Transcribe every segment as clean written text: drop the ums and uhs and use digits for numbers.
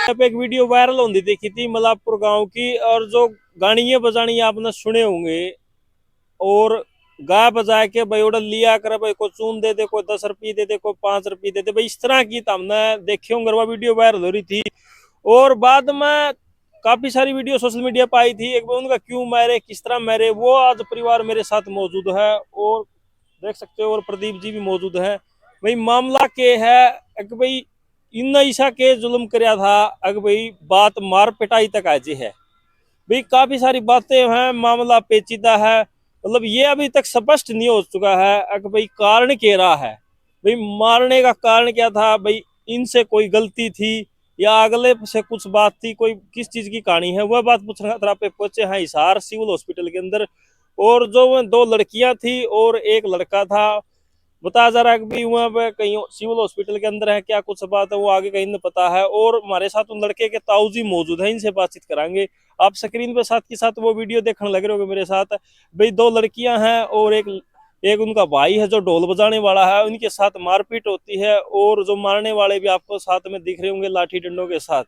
पे एक video viral होती देखी थी मलापुर गांव की, और जो गानिये बजानी आपने सुने होंगे, और गा बजा के भाई ऑर्डर लिया कर, भाई को चून दे दे, कोई 10 रुपये दे दे, कोई 5 रुपये दे दे, भाई इस तरह की तो हमने देखी होंगे, वो वीडियो वायरल हो रही थी। और बाद में काफी सारी वीडियो सोशल मीडिया पर आई थी, एक बार उनका क्यों मारे, किस तरह मारे, वो आज परिवार मेरे साथ मौजूद है और देख सकते हो, और प्रदीप जी भी मौजूद है। भाई मामला के है कि भाई इन ईसा के जुल्म कराया था, अगर भाई बात मार पिटाई तक आज है, भाई काफी सारी बातें हैं, मामला पेचीदा है, मतलब ये अभी तक स्पष्ट नहीं हो चुका है अगर भाई कारण क्या रहा है, भाई मारने का कारण क्या था, भाई इनसे कोई गलती थी या अगले से कुछ बात थी, कोई किस चीज की कहानी है, वह बात पूछने खतरा पे पहुंचे हैं हिसार सिविल हॉस्पिटल के अंदर। और जो वो 2 लड़कियां थी और एक लड़का था, बताया जा रहा है कि भी वहाँ पे कहीं सिविल हॉस्पिटल के अंदर है, क्या कुछ बात है वो आगे कहीं नहीं पता है। और हमारे साथ उन लड़के के ताऊजी मौजूद है, इनसे बातचीत कराएंगे। आप स्क्रीन पे साथ के साथ वो वीडियो देखने लग रहे हो मेरे साथ, भाई 2 लड़कियां हैं और एक एक उनका भाई है जो ढोल बजाने वाला है, उनके साथ मारपीट होती है, और जो मारने वाले भी आपको साथ में दिख रहे होंगे लाठी डंडों के साथ।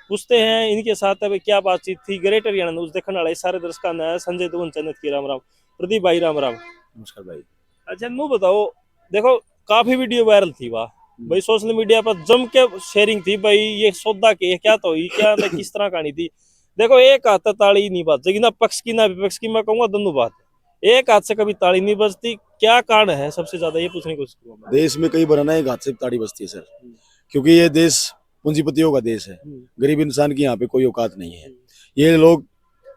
पूछते हैं इनके साथ अभी क्या बातचीत थी। ग्रेटर हरियाणा न्यूज देखने वाले सारे दर्शकों ने संजय दुवन चन्नत की राम राम। प्रदीप भाई राम राम। नमस्कार भाई। अच्छा नु बताओ, देखो काफी वीडियो वायरल थी वाह भाई, सोशल मीडिया पर जम के शेयरिंग थी भाई, ये सौदा के क्या तो ही क्या था, किस तरह कहानी थी। देखो एक हाथ ताली नहीं बजती ना पक्ष की ना विपक्ष की, मैं कहूंगा दोनों बात, एक हाथ से कभी ताली नहीं बजती, क्या कारण है सबसे ज्यादा, ये पूछने की कोशिश करूंगा। देश में कई बार ना एक हाथ से ताड़ी बजती है सर, क्योंकि ये देश पूंजीपतियों का देश है। गरीब इंसान की यहाँ पे कोई औकात नहीं है। ये लोग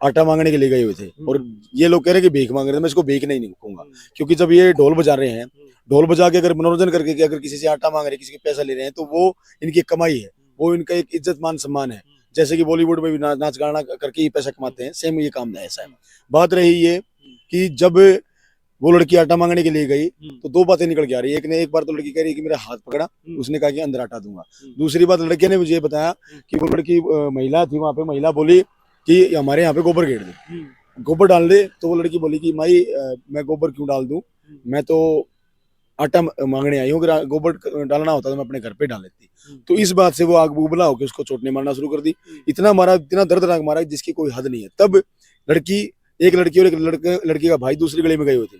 आटा मांगने के लिए गए हुए थे और ये लोग कह रहे हैं कि भीख मांग रहे थे। मैं इसको भीख नहीं कहूंगा, क्योंकि जब ये ढोल बजा रहे हैं, ढोल बजा के अगर मनोरंजन करके कि अगर किसी से आटा मांग रहे हैं, किसी के पैसा ले रहे हैं, तो वो इनकी कमाई है, वो इनका एक इज्जत मान सम्मान है। जैसे कि बॉलीवुड में भी नाच गाना करके ही पैसा कमाते हैं, सेम ये काम है ऐसा है। बात रही ये कि जब वो लड़की आटा मांगने के लिए गई तो 2 बातें निकल के आ रही है। एक बार तो लड़की कह रही है कि मेरा हाथ पकड़ा, उसने कहा कि अंदर आटा दूंगा। दूसरी बात लड़के ने मुझे ये बताया कि वो लड़की महिला थी वहां पे, महिला बोली कि हमारे यहाँ पे गोबर घेर दे, गोबर डाल दे। तो वो लड़की बोली कि माई मैं गोबर क्यों डाल दूं, मैं तो आटा मांगने आई हूँ, अगर गोबर डालना होता तो मैं अपने घर पे डाल लेती। तो इस बात से वो आग बुबला होकर उसको चोटने मारना शुरू कर दी। इतना मारा, इतना दर्दनाक मारा जिसकी कोई हद नहीं है। तब लड़की, एक लड़की और एक लड़की का भाई दूसरी गली में गए हुए थे,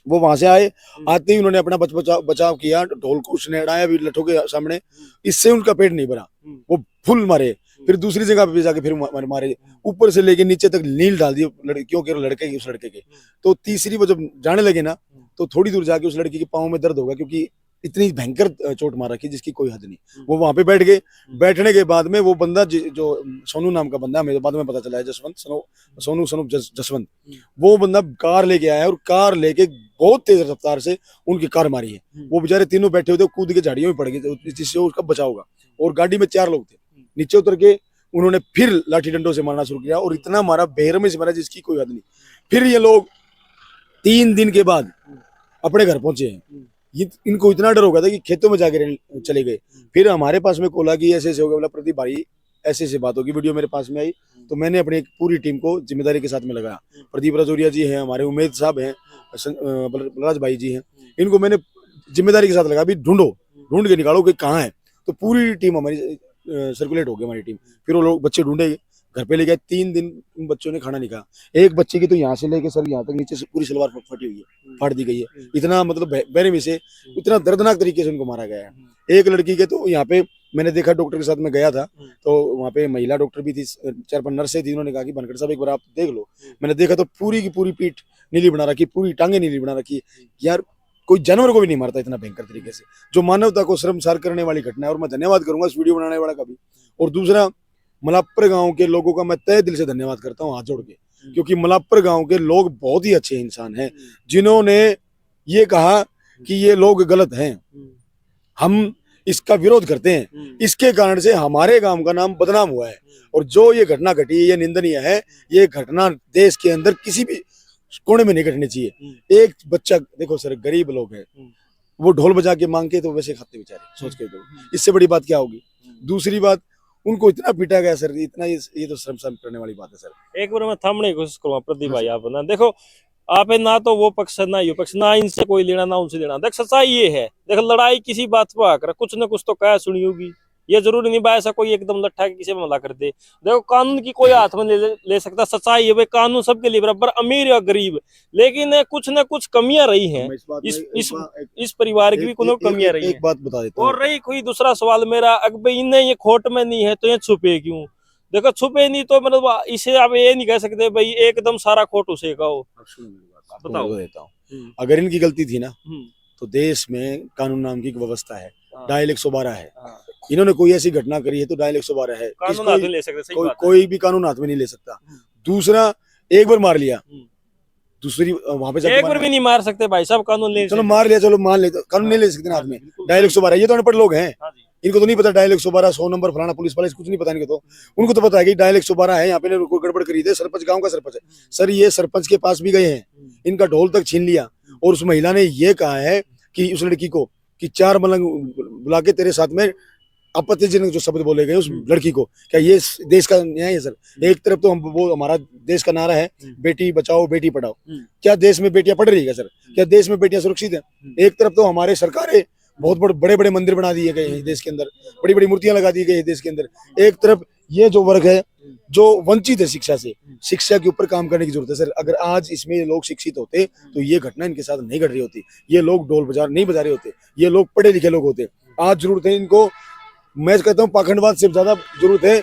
वो वहां से आए। आते ही उन्होंने अपना बचाव किया, ढोल को उसने अड़ाया भी लठों के सामने, इससे उनका पेट नहीं भरा, वो फुल मारे। फिर दूसरी जगह पे जाके फिर मारे, ऊपर से लेके नीचे तक नील डाल दिए लड़कियों के, लड़के के, उस लड़के के। तो तीसरी वो जब जाने लगे ना, तो थोड़ी दूर जाके उस लड़की के पाँव में दर्द होगा, क्योंकि इतनी भयंकर चोट मार रखी जिसकी कोई हद नहीं। वो वहां पे बैठ गए। बैठने के बाद में वो बंदा जो सोनू नाम का बंदा, मेरे बाद में पता चला है जसवंत, सोनू जसवंत, वो बंदा कार लेके आया और कार लेके बहुत तेज रफ्तार से उनकी कार मारी है। वो बेचारे तीनों बैठे हुए थे, कूद के झाड़ियों में पड़ गए, जिससे उसका बचाव होगा। और गाड़ी में 4 लोग थे। नीचे उतर के उन्होंने फिर लाठी डंडों से मारना शुरू किया और इतना मारा, बेरहमी से मारा जिसकी कोई हद नहीं। फिर ये लोग 3 दिन के बाद अपने घर पहुंचे हैं। इनको इतना डर हो गया था कि खेतों में जाके चले गए। फिर हमारे पास में कॉल कि ऐसे ऐसे हो गया। बोला प्रदीप भाई ऐसे ऐसे बात होगी। वीडियो मेरे पास में आई तो मैंने अपनी पूरी टीम को जिम्मेदारी के साथ में लगाया। प्रदीप राजौरिया जी हैं, हमारे उमेद साहब हैं, बलराज भाई जी हैं, इनको मैंने जिम्मेदारी के साथ लगा, भी ढूंढ के निकालो कि कहाँ है। तो पूरी टीम हमारी सर्कुलेट हो गई, हमारी टीम। फिर वो लोग बच्चे ढूंढे, घर पे ले गए। 3 दिन उन बच्चों ने खाना नहीं खाया। एक बच्चे की तो यहाँ से लेके सर यहाँ तक नीचे से पूरी सलवार फटी हुई है, फाड़ दी गई है। इतना मतलब बेरहमी से, इतना दर्दनाक तरीके से उनको मारा गया है। एक लड़की के तो यहाँ पे मैंने देखा, डॉक्टर के साथ में गया था, तो वहाँ पे महिला डॉक्टर भी थी, 4-5 नर्सें थी। उन्होंने कहा कि बनकर साहब एक बार आप देख लो। मैंने देखा तो पूरी की पूरी पीठ नीली बना रखी, पूरी टांगे नीली बना रखी। यार कोई जानवर को भी नहीं मारता इतना भयंकर तरीके से, जो मानवता को शर्मसार करने वाली घटना है। और मैं धन्यवाद करूंगा इस वीडियो बनाने वाला का भी। और दूसरा, मलापर गांव के लोगों का मैं तहे दिल से धन्यवाद करता हूँ, हाथ जोड़ के, क्योंकि मलापर गांव के लोग बहुत ही अच्छे इंसान हैं, जिन्होंने ये कहा कि ये लोग गलत हैं, हम इसका विरोध करते हैं, इसके कारण से हमारे गांव का नाम बदनाम हुआ है। और जो ये घटना घटी, ये निंदनीय है। ये घटना देश के अंदर किसी भी कोने में नहीं घटनी चाहिए। एक बच्चा, देखो सर, गरीब लोग हैं, वो ढोल बजा के मांग के तो वैसे खाते बेचारे, सोच के तो इससे बड़ी बात क्या होगी। दूसरी बात, उनको इतना पीटा गया सर, इतना, ये तो शर्म करने वाली बात है सर। एक बार मैं थामने की कोशिश करूंगा प्रदीप भाई, आप ना देखो, आप ना तो वो पक्ष ना ये पक्ष, ना इनसे कोई लेना ना उनसे लेना। देख सच्चाई ये है, देख लड़ाई किसी बात पर आकर कुछ न कुछ तो कह सुनी होगी, ये जरूरी नहीं भाई ऐसा कोई एकदम लट्ठा के किसी पे हमला कर दे। देखो कानून की कोई हाथ में ले सकता, सच्चाई है भाई कानून सबके लिए बराबर, अमीर या गरीब, लेकिन कुछ न कुछ कमियां रही हैं मैं इस बात में इस परिवार की भी कुछ कमियां रही एक हैं। बात बता देता हूँ। और रही कोई दूसरा सवाल मेरा, अगर भाई इन्हें ये खोट में नहीं है तो ये छुपे क्यों? देखो छुपे नहीं तो मतलब इसे आप ये नहीं कह सकते भाई एकदम सारा खोट उसे का हो। अब सुनो मेरी बात, बताओ। बताओ देता हूँ। अगर इनकी गलती थी ना हम्म, तो देश में कानून नाम की एक व्यवस्था है, हाँ, डायल 112 है। हाँ, इन्होंने कोई ऐसी घटना करी है तो डायल 112 है, कानून हाथ में ले सकते, सही बात है। कोई भी कानून हाथ में नहीं ले सकता। हम्म। दूसरा, एक बार मार लिया, हम्म। दूसरी वहां पे जाके एक बार भी नहीं मार सकते भाई साहब, कानून ले चलो सकते। मार लिया, चलो मान ले, कानून हाँ, नहीं ले सकते ना हाँ, हाथ में। बिल्कुल डायल सही। 112, ये तो अनपढ़ लोग हैं, हाँ जी। इनको तो नहीं पता डायल 112 100 नंबर फलाना पुलिस वाला, कुछ नहीं पता इनको तो। उनको तो पता है कि डायल 112 है, यहाँ पे कोई गड़बड़ करी थी, सरपंच गांव का सरपंच है। सर ये सरपंच के पास भी गए हैं, इनका ढोल तक छीन लिया, और उस महिला ने ये कहा है कि उस लड़की को कि 4 मलंग बुला के तेरे साथ में आपत्तिजनक जो शब्द बोले गए उस लड़की को, क्या ये देश का न्याय है? सर एक तरफ तो हम वो हमारा देश का नारा है बेटी बचाओ बेटी पढ़ाओ, क्या देश में बेटियां पढ़ रही है? सर क्या देश में बेटियां सुरक्षित है? एक तरफ तो हमारे सरकारें बहुत बड़े बड़े मंदिर बना दिए गए हैं देश के अंदर, बड़ी बड़ी मूर्तियां लगा दी गई है देश के अंदर। एक तरफ ये जो वर्ग है जो वंचित है शिक्षा से, शिक्षा के ऊपर काम करने की जरूरत है सर। अगर आज इसमें लोग शिक्षित होते तो ये घटना इनके साथ नहीं घट रही होती, ये लोग ढोल नहीं बजा रहे होते, ये लोग पढ़े लिखे लोग होते। आज जरूरत है इनको, मैं कहता हूँ पाखंडवाद से ज्यादा जरूरत है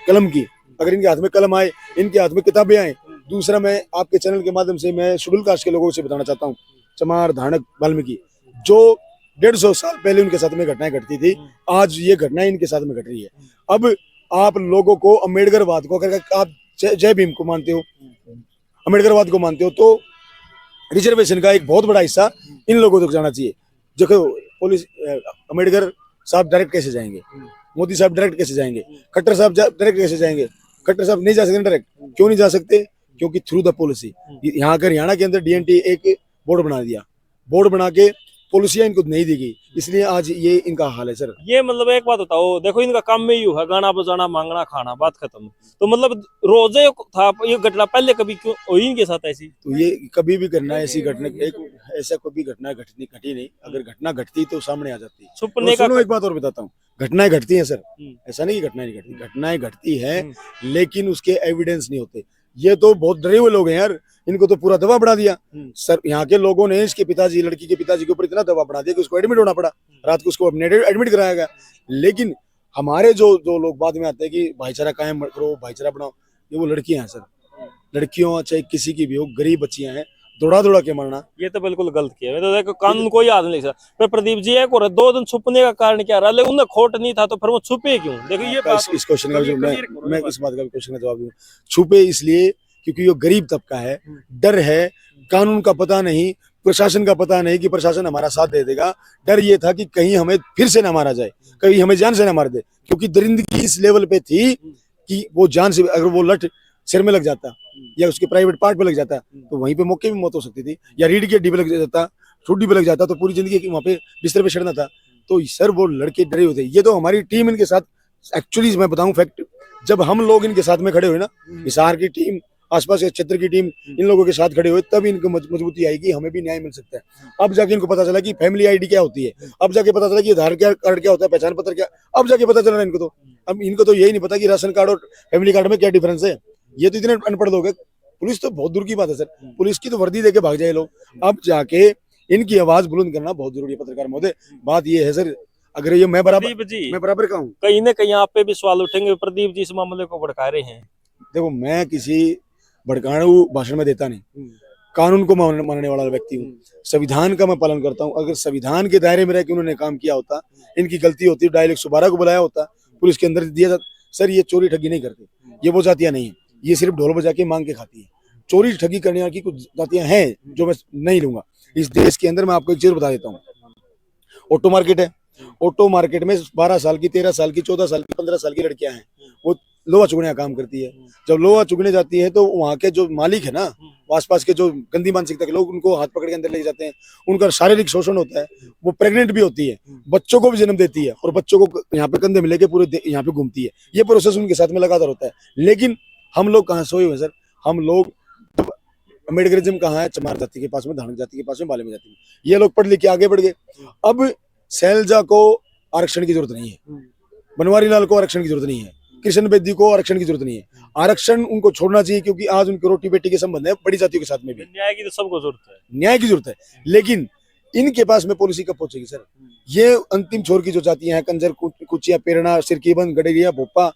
कलम की। अगर इनके हाथ में कलम आए, इनके हाथ में किताबें आए। दूसरा, मैं आपके चैनल के माध्यम से मैं शेड्यूल कास्ट के लोगों से बताना चाहता हूँ, चमार धानक वाल्मीकि, जो 150 साल पहले उनके साथ में घटनाएं घटती थी, आज ये घटनाएं इनके साथ में घट रही है। अब आप लोगों को अम्बेडकरवाद को, अगर आप जय भीम को मानते हो, अम्बेडकरवाद को मानते हो, तो रिजर्वेशन का एक बहुत बड़ा हिस्सा इन लोगों तक जाना चाहिए। देखो पुलिस अम्बेडकर साहब डायरेक्ट कैसे जाएंगे, मोदी साहब डायरेक्ट कैसे जाएंगे, खट्टर साहब डायरेक्ट कैसे जाएंगे? खट्टर साहब नहीं जा सकते डायरेक्ट, क्यों नहीं जा सकते? क्योंकि थ्रू द पॉलिसी। यहाँ कर हरियाणा के अंदर डीएनटी एक बोर्ड बना दिया, बोर्ड बना के पॉलिसियां इनको नहीं दी गई, इसलिए आज ये इनका हाल है सर। ये मतलब एक बात बताओ, देखो इनका काम में यू है गाना बजाना मांगना खाना, बात खत्म। तो मतलब रोजे था ये घटना, पहले कभी क्यों हुई इनके साथ ऐसी? तो ये कभी भी करना है ऐसी घटना, एक ऐसा कोई घटना घटी नहीं। अगर घटना घटती तो सामने आ जाती। छुपने तो का एक बात और बताता हूँ, घटनाएं घटती हैं सर, ऐसा नहीं कि घटनाएं नहीं घटती, घटनाएं घटती है, लेकिन उसके एविडेंस नहीं होते। ये तो बहुत डरे हुए लोग हैं यार, इनको तो पूरा दबाव बढ़ा दिया सर। यहाँ के लोगों ने इसके पिताजी, लड़की के पिताजी के ऊपर इतना दबाव बढ़ा दिया कि उसको एडमिट होना पड़ा, रात को उसको एडमिट कराया गया। लेकिन हमारे जो लोग बाद में आते हैं कि भाईचारा कायम करो, भाईचारा बनाओ, ये वो लड़कियां हैं सर। लड़कियों चाहे किसी की भी हो, गरीब बच्चियां हैं, दौड़ा के मरना, ये तो बिल्कुल गलत किया। मैं तो देखो कानून कोई याद नहीं सकता। पर प्रदीप जी एक और 2 दिन छुपने का कारण क्या रहा? लेकिन उन्हें खोट नहीं था तो फिर वो छुपे क्यों? देखो ये बात, इस क्वेश्चन का जो मैं इस बात का क्वेश्चन का जवाब दूं, छुपे इसलिए क्योंकि ये गरीब तबका है, डर है, कानून का पता नहीं, प्रशासन का पता नहीं कि प्रशासन हमारा साथ दे देगा। डर ये था कि कहीं हमें फिर से ना मारा जाए, कहीं हमें जान से ना मार दे, क्योंकि दरिंदगी इस लेवल पे थी कि वो जान से, अगर वो लठ सिर में लग जाता या उसके प्राइवेट पार्ट पे लग जाता तो वहीं पे मौके में मौत हो सकती थी, या रीढ़ की हड्डी पे लग जाता, ठुड्डी पे लग जाता, तो पूरी जिंदगी वहां पे बिस्तर पे चढ़ना था। तो सर वो लड़के डरे हुए थे। ये तो हमारी टीम इनके साथ, एक्चुअली मैं बताऊं फैक्ट, जब हम लोग इनके साथ में खड़े हुए ना, हिसार की टीम, आसपास के क्षेत्र की टीम, इन लोगों के साथ खड़े हुए, तब इनको मजबूती आएगी, हमें भी न्याय मिल सकता है। अब जाके इनको पता चला कि फैमिली आईडी क्या होती है, अब जाके पता चला कि आधार कार्ड क्या होता है, पहचान पत्र क्या, अब जाके पता चल रहा है इनको। तो अब इनको तो यही नहीं पता कि राशन कार्ड और फैमिली कार्ड में क्या डिफरेंस है। ये तो इतने अनपढ़ लोग हैं। पुलिस तो बहुत दूर की बात है सर, पुलिस की तो वर्दी देके भाग जाए लोग। अब जाके इनकी आवाज बुलंद करना बहुत जरूरी है पत्रकार महोदय। बात ये है सर, अगर ये मैं बराबर का हूँ, कहीं ना कहीं आप पे भी सवाल उठेंगे, प्रदीप जी इस मामले को भड़का रहे हैं। देखो मैं किसी भड़काऊ भाषण में देता नहीं, कानून को मानने वाला व्यक्ति हूँ, संविधान का मैं पालन करता हूँ। अगर संविधान के दायरे में रह के उन्होंने काम किया होता, इनकी गलती होती, डायल 112 को बुलाया होता, पुलिस के अंदर दिया जाता। सर ये चोरी ठगी नहीं करते, ये वो जातियां नहीं है, ये सिर्फ ढोल बजा के मांग के खाती है। चोरी ठगी करने वाली कुछ जातियां हैं जो मैं नहीं लूंगा इस देश के अंदर। मैं आपको एक चीज बता देता हूँ, ऑटो मार्केट है, ऑटो मार्केट में 12 साल की, 13 साल की, 14 साल की, 15 साल की लड़कियां हैं, वो लोहा चुगने का काम करती है। जब लोहा चुगने जाती है तो वहाँ के जो मालिक है ना, आसपास के जो गंदी मानसिकता के लोग, उनको हाथ पकड़ के अंदर ले जाते हैं, उनका शारीरिक शोषण होता है, वो प्रेग्नेंट भी होती है, बच्चों को भी जन्म देती है, और बच्चों को यहाँ पे कंधे में लेके पूरे यहाँ पे घूमती है। ये प्रोसेस उनके साथ में लगातार होता है। लेकिन हम लोग कहाँ सोए हुए सर, हम लोग अम्बेडकरिज्म कहाँ है? चमार जाति के पास में, धानक जाति के पास में, बाल्मीकि जाति में। ये लोग पढ़ लिख के आगे बढ़ गए। अब शैलजा को आरक्षण की जरूरत नहीं है, बनवारी लाल को आरक्षण की जरूरत नहीं है, कृष्ण बेदी को आरक्षण की जरूरत नहीं है। आरक्षण उनको छोड़ना चाहिए, क्योंकि आज उनके रोटी बेटी के संबंध है बड़ी जातियों के साथ में भी। न्याय की तो सबको जरूरत है। न्याय की जरूरत है, लेकिन इनके पास में पॉलिसी कब पहुंचेगी सर? ये अंतिम छोर की जो जातियां हैं, कंजर, कुचिया, पेरणा, सिरकीबंद, गडेरिया, भोपा,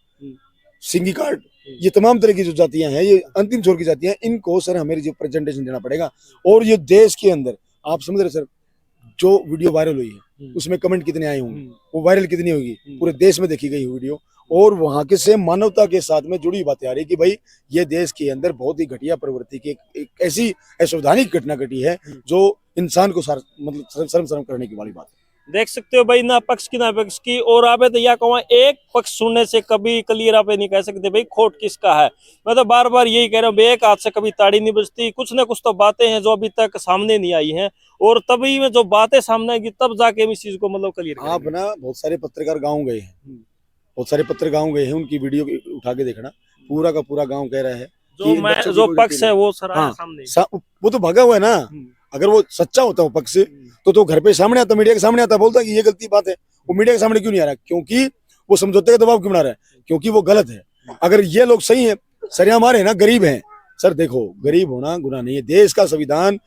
सिंगी कार्ड, ये तमाम तरह की जो जातियां हैं, ये अंतिम छोर की जातियां हैं, इनको सर हमें रिप्रेजेंटेशन देना पड़ेगा। और ये देश के अंदर आप समझ रहे सर, जो वीडियो वायरल हुई है उसमें कमेंट कितने आए होंगे, वो वायरल कितनी होगी, पूरे देश में देखी गई वीडियो, और वहां के से मानवता के साथ में जुड़ी बातें आ रही कि भाई ये देश के अंदर बहुत ही घटिया प्रवृत्ति की एक ऐसी असंवैधानिक घटना घटी है जो इंसान को मतलब शर्म करने की वाली बात है। देख सकते हो भाई, ना पक्ष की ना विपक्ष की। और आप तो यह कहूँ, एक पक्ष सुनने से कभी क्लियर आप नहीं कह सकते भाई खोट किसका है। मैं तो बार बार यही कह रहा हूँ, एक हाथ से कभी ताड़ी नहीं बजती। कुछ ना कुछ तो बातें हैं जो अभी तक सामने नहीं आई हैं, और तभी में जो बातें सामने आएगी तब जाके हम इस चीज को मतलब क्लियर आप ना बहुत सारे पत्रकार गाँव गए हैं, बहुत सारे पत्रकार गाँव गए हैं, उनकी वीडियो उठा के देखना, पूरा का पूरा गाँव कह रहा है जो पक्ष है वो सर सामने, वो तो भागा हुआ है ना। अगर वो सच्चा होता वो पक्ष तो घर पे सामने आता, मीडिया के सामने आता, बोलता कि ये गलती बात है। वो मीडिया के सामने क्यों नहीं आ रहा? क्योंकि वो समझौते का दबाव क्यों बना रहा है? क्योंकि वो गलत है। अगर ये लोग सही है, सरिया मारे ना, गरीब हैं सर, देखो गरीब होना गुनाह नहीं है। देश का संविधान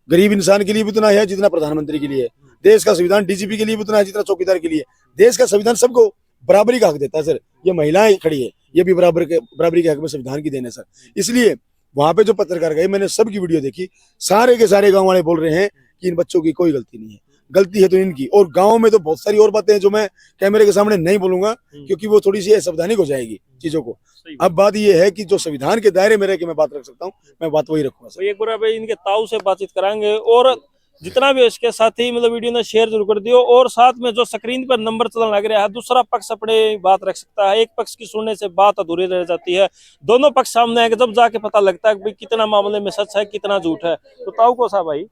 गरीब इंसान के लिए भी उतना है जितना प्रधानमंत्री के लिए है। देश का संविधान डीजीपी के लिए भी उतना है जितना चौकीदार के लिए। देश का संविधान सबको बराबरी का हक देता है सर। ये महिलाएं खड़ी है, ये भी बराबरी के हक में संविधान की देन है सर। इसलिए वहां पे जो पत्रकार गए, मैंने सबकी वीडियो देखी, सारे के सारे गांव वाले बोल रहे हैं कि इन बच्चों की कोई गलती नहीं है, गलती है तो इनकी। और गांव में तो बहुत सारी और बातें हैं जो मैं कैमरे के सामने नहीं बोलूंगा, क्योंकि वो थोड़ी सी असंवैधानिक हो जाएगी चीजों को। अब बात ये है कि जो संविधान के दायरे में रह के मैं बात रख सकता हूँ, मैं बात वही रखूंगा सर। एक बार भाई इनके ताऊ से बातचीत कराएंगे, और जितना भी इसके साथ ही मतलब वीडियो ने शेयर जरूर कर दियो। और साथ में जो स्क्रीन पर नंबर चलने लग रहा है, दूसरा पक्ष अपने बात रख सकता है। एक पक्ष की सुनने से बात अधूरी रह जाती है, दोनों पक्ष सामने आएंगे जब जाके पता लगता है कि भाई कितना मामले में सच है कितना झूठ है। तो ताऊ को सा भाई